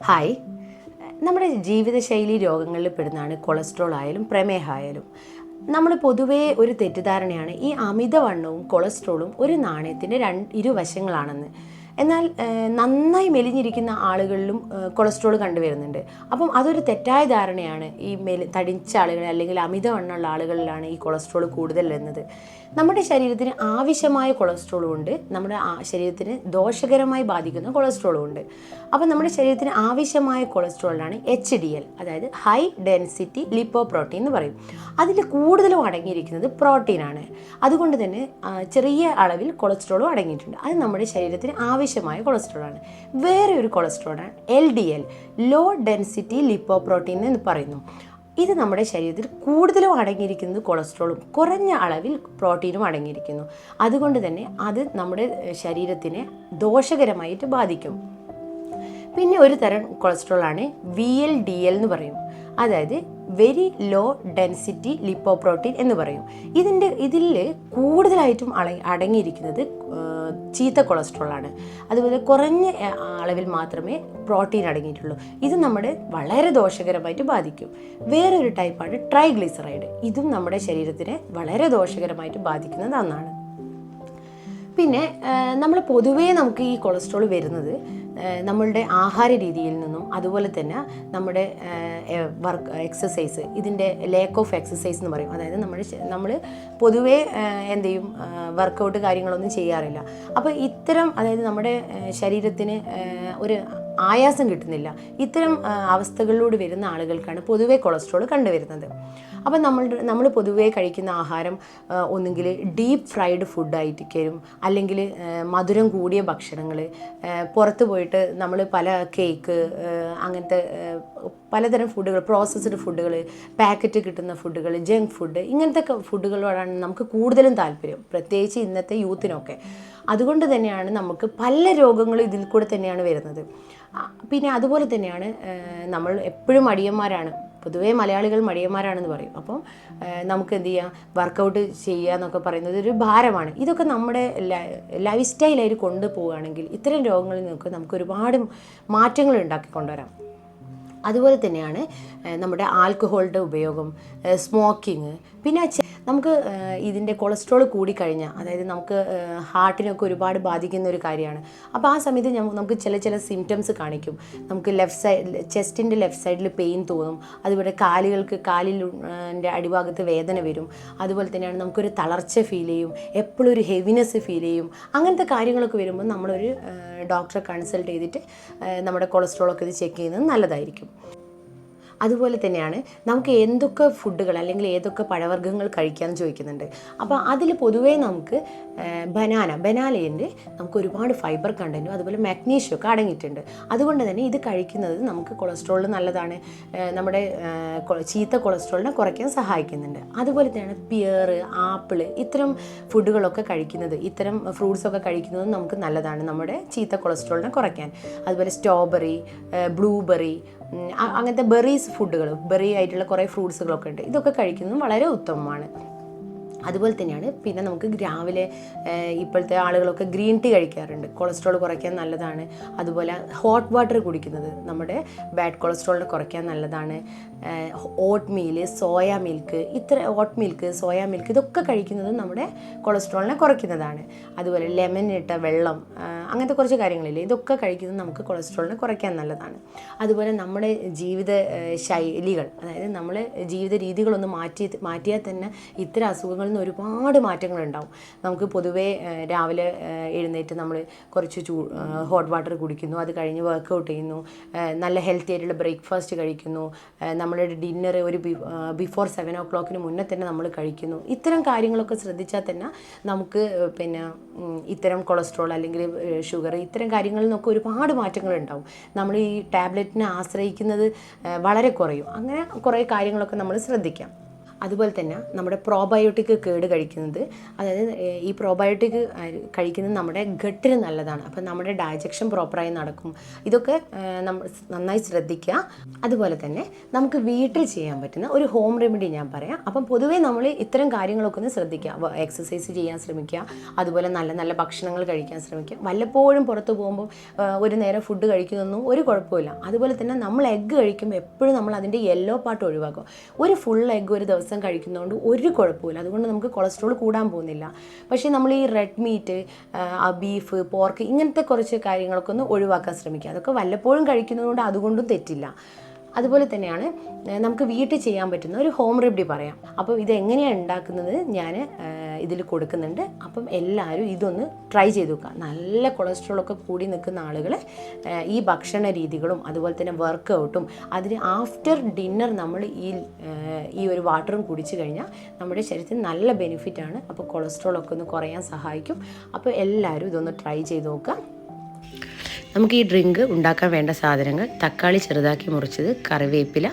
Hi. നമ്മുടെ ജീവിതശൈലി രോഗങ്ങളിൽ പെടുന്നതാണ് കൊളസ്ട്രോൾ ആയാലും പ്രമേഹമായാലും. നമ്മൾ പൊതുവേ ഒരു തെറ്റിദ്ധാരണയാണ് ഈ അമിതവണ്ണവും കൊളസ്ട്രോളും ഒരു നാണയത്തിൻ്റെ ഇരുവശങ്ങളാണെന്ന്. എന്നാൽ നന്നായി മെലിഞ്ഞിരിക്കുന്ന ആളുകളിലും കൊളസ്ട്രോൾ കണ്ടുവരുന്നുണ്ട്. അപ്പം അതൊരു തെറ്റായ ധാരണയാണ്. ഈ തടിച്ച ആളുകൾ അല്ലെങ്കിൽ അമിതവണ്ണമുള്ള ആളുകളിലാണ് ഈ കൊളസ്ട്രോൾ കൂടുതൽ എന്നത്. നമ്മുടെ ശരീരത്തിന് ആവശ്യമായ കൊളസ്ട്രോളും ഉണ്ട്, നമ്മുടെ ശരീരത്തിന് ദോഷകരമായി ബാധിക്കുന്ന കൊളസ്ട്രോളും ഉണ്ട്. അപ്പം നമ്മുടെ ശരീരത്തിന് ആവശ്യമായ കൊളസ്ട്രോളിനാണ് HDL, അതായത് ഹൈ ഡെൻസിറ്റി ലിപ്പോപ്രോട്ടീൻ എന്ന് പറയും. അതിൽ കൂടുതലും അടങ്ങിയിരിക്കുന്നത് പ്രോട്ടീനാണ്. അതുകൊണ്ട് തന്നെ ചെറിയ അളവിൽ കൊളസ്ട്രോളും അടങ്ങിയിട്ടുണ്ട്. അത് നമ്മുടെ ശരീരത്തിന് ആവശ്യമായ കൊളസ്ട്രോളാണ്. വേറെ ഒരു കൊളസ്ട്രോളാണ് LDL, ലോ ഡെൻസിറ്റി ലിപ്പോപ്രോട്ടീൻ എന്ന് പറയുന്നു. ഇത് നമ്മുടെ ശരീരത്തിൽ കൂടുതലും അടങ്ങിയിരിക്കുന്നത് കൊളസ്ട്രോളും കുറഞ്ഞ അളവിൽ പ്രോട്ടീനും അടങ്ങിയിരിക്കുന്നു. അതുകൊണ്ട് തന്നെ അത് നമ്മുടെ ശരീരത്തിനെ ദോഷകരമായിട്ട് ബാധിക്കും. പിന്നെ ഒരു തരം കൊളസ്ട്രോളാണ് VLDL എന്ന് പറയും, അതായത് വെരി ലോ ഡെൻസിറ്റി ലിപ്പോപ്രോട്ടീൻ എന്ന് പറയും. ഇതിൽ കൂടുതലായിട്ടും അടങ്ങിയിരിക്കുന്നത് ചീത്ത കൊളസ്ട്രോളാണ്. അതുപോലെ കുറഞ്ഞ അളവിൽ മാത്രമേ പ്രോട്ടീൻ അടങ്ങിയിട്ടുള്ളൂ. ഇത് നമ്മുടെ വളരെ ദോഷകരമായിട്ട് ബാധിക്കും. വേറൊരു ടൈപ്പാണ് ട്രൈഗ്ലിസറൈഡ്. ഇതും നമ്മുടെ ശരീരത്തിനെ വളരെ ദോഷകരമായിട്ട് ബാധിക്കുന്നത് ഒന്നാണ്. പിന്നെ നമ്മൾ പൊതുവേ നമുക്ക് ഈ കൊളസ്ട്രോൾ വരുന്നത് നമ്മളുടെ ആഹാര രീതിയിൽ നിന്നും, അതുപോലെ തന്നെ നമ്മുടെ എക്സസൈസ്, ഇതിൻ്റെ ലാക്ക് ഓഫ് എക്സസൈസ് എന്ന് പറയും. അതായത് നമ്മൾ പൊതുവേ എന്ത് ചെയ്യും, വർക്കൗട്ട് കാര്യങ്ങളൊന്നും ചെയ്യാറില്ല. അപ്പോൾ അതായത് നമ്മുടെ ശരീരത്തിന് ഒരു ആയാസം കിട്ടുന്നില്ല. ഇത്തരം അവസ്ഥകളിലൂടെ വരുന്ന ആളുകൾക്കാണ് പൊതുവേ കൊളസ്ട്രോൾ കണ്ടുവരുന്നത്. അപ്പം നമ്മൾ പൊതുവേ കഴിക്കുന്ന ആഹാരം ഒന്നുകിൽ ഡീപ്പ് ഫ്രൈഡ് ഫുഡായിരിക്കും, അല്ലെങ്കിൽ മധുരം കൂടിയ ഭക്ഷണങ്ങൾ, പുറത്ത് പോയിട്ട് നമ്മൾ പല കേക്ക്, അങ്ങനത്തെ പലതരം ഫുഡുകൾ, പ്രോസസ്ഡ് ഫുഡുകൾ, പാക്കറ്റ് കിട്ടുന്ന ഫുഡുകൾ, ജങ്ക് ഫുഡ്, ഇങ്ങനത്തെ ഫുഡുകളോടാണ് നമുക്ക് കൂടുതലും താല്പര്യം, പ്രത്യേകിച്ച് ഇന്നത്തെ യൂത്തിനൊക്കെ. അതുകൊണ്ട് തന്നെയാണ് നമുക്ക് പല രോഗങ്ങളും ഇതിൽ കൂടെ തന്നെയാണ് വരുന്നത്. പിന്നെ അതുപോലെ തന്നെയാണ് നമ്മൾ എപ്പോഴും മടിയന്മാരാണ്. പൊതുവേ മലയാളികൾ മടിയന്മാരാണെന്ന് പറയും. അപ്പം നമുക്ക് എന്ത് ചെയ്യാം, വർക്കൗട്ട് ചെയ്യുക എന്നൊക്കെ പറയുന്നത് ഒരു ഭാരമാണ്. ഇതൊക്കെ നമ്മുടെ ലൈഫ് സ്റ്റൈലായിട്ട് കൊണ്ടുപോവുകയാണെങ്കിൽ ഇത്തരം രോഗങ്ങളിൽ നിന്നൊക്കെ നമുക്ക് ഒരുപാട് മാറ്റങ്ങൾ ഉണ്ടാക്കിക്കൊണ്ടുവരാം. അതുപോലെ തന്നെയാണ് നമ്മുടെ ആൽക്കഹോളിൻ്റെ ഉപയോഗം, സ്മോക്കിങ്. പിന്നെ നമുക്ക് ഇതിൻ്റെ കൊളസ്ട്രോൾ കൂടിക്കഴിഞ്ഞാൽ, അതായത് നമുക്ക് ഹാർട്ടിനൊക്കെ ഒരുപാട് ബാധിക്കുന്ന ഒരു കാര്യമാണ്. അപ്പോൾ ആ സമയത്ത് നമുക്ക് ചില സിംറ്റംസ് കാണിക്കും. നമുക്ക് ചെസ്റ്റിൻ്റെ ലെഫ്റ്റ് സൈഡിൽ പെയിൻ തോന്നും. അതുപോലെ കാലിൻ്റെ അടിഭാഗത്ത് വേദന വരും. അതുപോലെ തന്നെയാണ് നമുക്കൊരു തളർച്ച ഫീൽ ചെയ്യും, എപ്പോഴും ഒരു ഹെവിനെസ് ഫീൽ ചെയ്യും. അങ്ങനത്തെ കാര്യങ്ങളൊക്കെ വരുമ്പോൾ നമ്മളൊരു ഡോക്ടറെ കൺസൾട്ട് ചെയ്തിട്ട് നമ്മുടെ കൊളസ്ട്രോളൊക്കെ ഇത് ചെക്ക് ചെയ്യുന്നത് നല്ലതായിരിക്കും. അതുപോലെ തന്നെയാണ് നമുക്ക് എന്തൊക്കെ ഫുഡുകൾ അല്ലെങ്കിൽ ഏതൊക്കെ പഴവർഗ്ഗങ്ങൾ കഴിക്കാമെന്ന് ചോദിക്കുന്നുണ്ട്. അപ്പോൾ അതിൽ പൊതുവേ നമുക്ക് ബനാനയിൽ നമുക്ക് ഒരുപാട് ഫൈബർ കണ്ടൻറ്റും അതുപോലെ മാഗ്നീഷ്യം ഒക്കെ അടങ്ങിയിട്ടുണ്ട്. അതുകൊണ്ട് തന്നെ ഇത് കഴിക്കുന്നത് നമുക്ക് കൊളസ്ട്രോളിന് നല്ലതാണ്, നമ്മുടെ ചീത്ത കൊളസ്ട്രോളിനെ കുറയ്ക്കാൻ സഹായിക്കുന്നുണ്ട്. അതുപോലെ തന്നെയാണ് പിയർ, ആപ്പിൾ, ഇത്തരം ഫുഡുകളൊക്കെ കഴിക്കുന്നത്, ഇത്തരം ഫ്രൂട്ട്സൊക്കെ കഴിക്കുന്നത് നമുക്ക് നല്ലതാണ് നമ്മുടെ ചീത്ത കൊളസ്ട്രോളിനെ കുറയ്ക്കാൻ. അതുപോലെ സ്ട്രോബെറി, ബ്ലൂബെറി, അങ്ങനത്തെ ബെറി ആയിട്ടുള്ള കുറേ ഫ്രൂട്ട്സുകളൊക്കെ ഉണ്ട്. ഇതൊക്കെ കഴിക്കുന്നതും വളരെ ഉത്തമമാണ്. അതുപോലെ തന്നെയാണ് പിന്നെ നമുക്ക് രാവിലെ ഇപ്പോഴത്തെ ആളുകളൊക്കെ ഗ്രീൻ ടീ കഴിക്കാറുണ്ട്, കൊളസ്ട്രോൾ കുറയ്ക്കാൻ നല്ലതാണ്. അതുപോലെ ഹോട്ട് വാട്ടർ കുടിക്കുന്നത് നമ്മുടെ ബാഡ് കൊളസ്ട്രോളിനെ കുറയ്ക്കാൻ നല്ലതാണ്. ഓട്ട് മിൽക്ക്, സോയാ മിൽക്ക് ഇതൊക്കെ കഴിക്കുന്നത് നമ്മുടെ കൊളസ്ട്രോളിനെ കുറയ്ക്കുന്നതാണ്. അതുപോലെ ലെമൺ ഇട്ട വെള്ളം, അങ്ങനത്തെ കുറച്ച് കാര്യങ്ങളില്ലേ, ഇതൊക്കെ കഴിക്കുന്നത് നമുക്ക് കൊളസ്ട്രോളിനെ കുറയ്ക്കാൻ നല്ലതാണ്. അതുപോലെ നമ്മുടെ ജീവിത ശൈലികൾ, അതായത് നമ്മൾ ജീവിത രീതികളൊന്ന് മാറ്റിയാൽ തന്നെ ഇത്തരം അസുഖങ്ങളിൽ ഒരുപാട് മാറ്റങ്ങളുണ്ടാവും. നമുക്ക് പൊതുവേ രാവിലെ എഴുന്നേറ്റ് നമ്മൾ കുറച്ച് ഹോട്ട് വാട്ടർ കുടിക്കുന്നു, അത് കഴിഞ്ഞ് വർക്കൗട്ട് ചെയ്യുന്നു, നല്ല ഹെൽത്തി ആയിട്ടുള്ള ബ്രേക്ക്ഫാസ്റ്റ് കഴിക്കുന്നു, നമ്മളുടെ ഡിന്നർ ഒരു ബിഫോർ 7 o'clock മുന്നേ തന്നെ നമ്മൾ കഴിക്കുന്നു. ഇത്തരം കാര്യങ്ങളൊക്കെ ശ്രദ്ധിച്ചാൽ തന്നെ നമുക്ക് പിന്നെ ഇത്തരം കൊളസ്ട്രോൾ അല്ലെങ്കിൽ ഷുഗർ, ഇത്തരം കാര്യങ്ങളിൽ നിന്നൊക്കെ ഒരുപാട് മാറ്റങ്ങളുണ്ടാവും. നമ്മൾ ഈ ടാബ്ലറ്റിനെ ആശ്രയിക്കുന്നത് വളരെ കുറയും. അങ്ങനെ കുറേ കാര്യങ്ങളൊക്കെ നമ്മൾ ശ്രദ്ധിക്കാം. അതുപോലെ തന്നെ നമ്മുടെ പ്രോബയോട്ടിക് കേട് കഴിക്കുന്നത്, അതായത് ഈ പ്രോബയോട്ടിക് കഴിക്കുന്നത് നമ്മുടെ ഗട്ടിന് നല്ലതാണ്. അപ്പം നമ്മുടെ ഡൈജഷൻ പ്രോപ്പറായി നടക്കും. ഇതൊക്കെ നമ്മൾ നന്നായി ശ്രദ്ധിക്കുക. അതുപോലെ തന്നെ നമുക്ക് വീട്ടിൽ ചെയ്യാൻ പറ്റുന്ന ഒരു ഹോം റെമഡി ഞാൻ പറയാം. അപ്പം പൊതുവേ നമ്മൾ ഇത്തരം കാര്യങ്ങളൊക്കെ ഒന്ന് ശ്രദ്ധിക്കുക. എക്സസൈസ് ചെയ്യാൻ ശ്രമിക്കുക, അതുപോലെ നല്ല നല്ല ഭക്ഷണങ്ങൾ കഴിക്കാൻ ശ്രമിക്കുക. വല്ലപ്പോഴും പുറത്ത് പോകുമ്പോൾ ഒരു നേരം ഫുഡ് കഴിക്കുന്നൊന്നും ഒരു കുഴപ്പമില്ല. അതുപോലെ തന്നെ നമ്മൾ എഗ്ഗ് കഴിക്കുമ്പോൾ എപ്പോഴും നമ്മൾ അതിൻ്റെ യെല്ലോ പാർട്ട് ഒഴിവാക്കും. ഒരു ഫുൾ എഗ്ഗ് ഒരു ദിവസം കഴിക്കുന്നതുകൊണ്ട് ഒരു കുഴപ്പമില്ല, അതുകൊണ്ട് നമുക്ക് കൊളസ്ട്രോൾ കൂടാൻ പോകുന്നില്ല. പക്ഷേ നമ്മൾ ഈ റെഡ് മീറ്റ്, ബീഫ്, പോർക്ക് ഇങ്ങനത്തെ കുറച്ച് കാര്യങ്ങളൊക്കെ ഒന്ന് ഒഴിവാക്കാൻ ശ്രമിക്കുക. അതൊക്കെ വല്ലപ്പോഴും കഴിക്കുന്നതുകൊണ്ട് അതുകൊണ്ടും തെറ്റില്ല. അതുപോലെ തന്നെയാണ് നമുക്ക് വീട്ടിൽ ചെയ്യാൻ പറ്റുന്ന ഒരു ഹോം റെമഡി പറയാം. അപ്പോൾ ഇതെങ്ങനെയാണ് ഉണ്ടാക്കുന്നത് ഞാൻ ഇതിൽ കൊടുക്കുന്നുണ്ട്. അപ്പം എല്ലാവരും ഇതൊന്ന് ട്രൈ ചെയ്ത് നോക്കുക. നല്ല കൊളസ്ട്രോളൊക്കെ കൂടി നിൽക്കുന്ന ആളുകൾ ഈ ഭക്ഷണ രീതികളും അതുപോലെ തന്നെ വർക്കൗട്ടും അതിന് ആഫ്റ്റർ ഡിന്നർ നമ്മൾ ഈ ഒരു വാട്ടറും കുടിച്ചു കഴിഞ്ഞാൽ നമ്മുടെ ശരീരത്തിന് നല്ല ബെനിഫിറ്റാണ്. അപ്പോൾ കൊളസ്ട്രോളൊക്കെ ഒന്ന് കുറയാൻ സഹായിക്കും. അപ്പോൾ എല്ലാവരും ഇതൊന്ന് ട്രൈ ചെയ്ത് നോക്കുക. നമുക്ക് ഈ ഡ്രിങ്ക് ഉണ്ടാക്കാൻ വേണ്ട സാധനങ്ങൾ: തക്കാളി ചെറുതാക്കി മുറിച്ചത്, കറിവേപ്പില,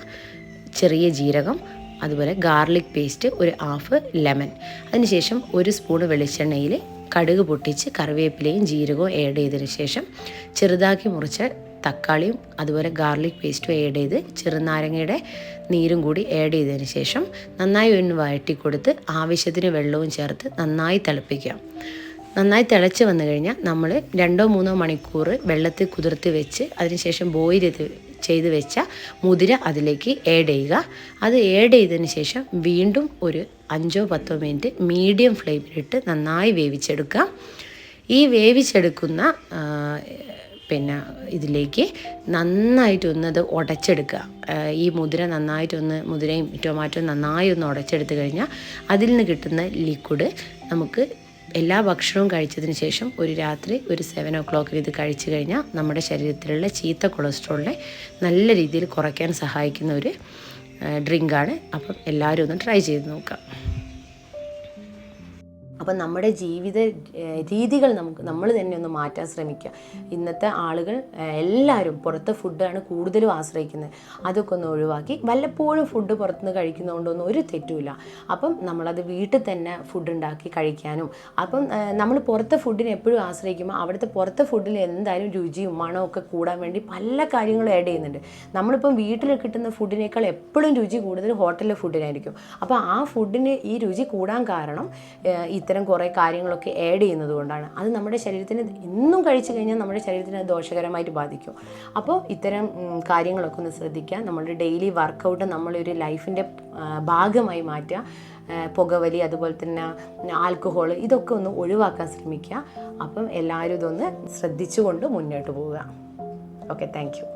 ചെറിയ ജീരകം, അതുപോലെ ഗാർലിക് പേസ്റ്റ്, ഒരു ഹാഫ് ലെമൺ. അതിനുശേഷം ഒരു സ്പൂണ് വെളിച്ചെണ്ണയിൽ കടുക് പൊട്ടിച്ച് കറിവേപ്പിലയും ജീരകവും ആഡ് ചെയ്തതിന് ശേഷം ചെറുതാക്കി മുറിച്ച തക്കാളിയും അതുപോലെ ഗാർലിക് പേസ്റ്റും ആഡ് ചെയ്ത് ചെറുനാരങ്ങയുടെ നീരും കൂടി ആഡ് ചെയ്തതിന് ശേഷം നന്നായി ഒന്ന് വഴറ്റി കൊടുത്ത് ആവശ്യത്തിന് വെള്ളവും ചേർത്ത് നന്നായി തിളപ്പിക്കുക. നന്നായി തിളച്ച് വന്നു കഴിഞ്ഞാൽ നമ്മൾ 2-3 മണിക്കൂർ വെള്ളത്തിൽ കുതിർത്ത് വെച്ച് അതിനുശേഷം ബോയിൽ ചെയ്ത് വെച്ച മുതിര അതിലേക്ക് ആഡ് ചെയ്യുക. അത് ആഡ് ചെയ്തതിന് ശേഷം വീണ്ടും ഒരു 5-10 മിനിറ്റ് മീഡിയം ഫ്ലെയിമിലിട്ട് നന്നായി വേവിച്ചെടുക്കുക. ഈ വേവിച്ചെടുക്കുന്ന ഇതിലേക്ക് നന്നായിട്ടൊന്നത് ഉടച്ചെടുക്കുക. ഈ മുതിരയും ടൊമാറ്റോ നന്നായി ഒന്ന് ഉടച്ചെടുത്ത് കഴിഞ്ഞാൽ അതിൽ നിന്ന് കിട്ടുന്ന ലിക്വിഡ് നമുക്ക് എല്ലാ ഭക്ഷണവും കഴിച്ചതിന് ശേഷം ഒരു രാത്രി ഒരു 7 o'clock ഇത് കഴിച്ചു കഴിഞ്ഞാൽ നമ്മുടെ ശരീരത്തിലുള്ള ചീത്ത കൊളസ്ട്രോളിനെ നല്ല രീതിയിൽ കുറയ്ക്കാൻ സഹായിക്കുന്ന ഒരു ഡ്രിങ്കാണ്. അപ്പം എല്ലാവരും ഒന്ന് ട്രൈ ചെയ്ത് നോക്കാം. അപ്പം നമ്മുടെ ജീവിത രീതികൾ നമ്മൾ തന്നെ ഒന്ന് മാറ്റാൻ ശ്രമിക്കുക. ഇന്നത്തെ ആളുകൾ എല്ലാവരും പുറത്തെ ഫുഡാണ് കൂടുതലും ആശ്രയിക്കുന്നത്. അതൊക്കെ ഒന്ന് ഒഴിവാക്കി വല്ലപ്പോഴും ഫുഡ് പുറത്തുനിന്ന് കഴിക്കുന്നതുകൊണ്ടൊന്നും ഒരു തെറ്റുമില്ല. അപ്പം നമ്മളത് വീട്ടിൽ തന്നെ ഫുഡ് ഉണ്ടാക്കി കഴിക്കാനും, അപ്പം നമ്മൾ പുറത്തെ ഫുഡിനെ എപ്പോഴും ആശ്രയിക്കുമ്പോൾ അവിടുത്തെ പുറത്തെ ഫുഡിൽ എന്തായാലും രുചിയും മണവും ഒക്കെ കൂടാൻ വേണ്ടി പല കാര്യങ്ങളും ആഡ് ചെയ്യുന്നുണ്ട്. നമ്മളിപ്പം വീട്ടിൽ കിട്ടുന്ന ഫുഡിനേക്കാൾ എപ്പോഴും രുചി കൂടുതൽ ഹോട്ടലിലെ ഫുഡിനായിരിക്കും. അപ്പോൾ ആ ഫുഡിന് ഈ രുചി കൂടാൻ കാരണം ഇത്തരം കുറേ കാര്യങ്ങളൊക്കെ ആഡ് ചെയ്യുന്നത് കൊണ്ടാണ്. അത് നമ്മുടെ ശരീരത്തിന് ഇന്നും കഴിച്ചു കഴിഞ്ഞാൽ നമ്മുടെ ശരീരത്തിന് അത് ദോഷകരമായിട്ട് ബാധിക്കും. അപ്പോൾ ഇത്തരം കാര്യങ്ങളൊക്കെ ഒന്ന് ശ്രദ്ധിക്കുക. നമ്മുടെ ഡെയിലി വർക്കൗട്ട് നമ്മളൊരു ലൈഫിൻ്റെ ഭാഗമായി മാറ്റുക. പുകവലി, അതുപോലെ തന്നെ ആൽക്കഹോൾ, ഇതൊക്കെ ഒന്ന് ഒഴിവാക്കാൻ ശ്രമിക്കുക. അപ്പം എല്ലാവരും ഇതൊന്ന് ശ്രദ്ധിച്ചുകൊണ്ട് മുന്നോട്ട് പോവുക. Okay, thank you.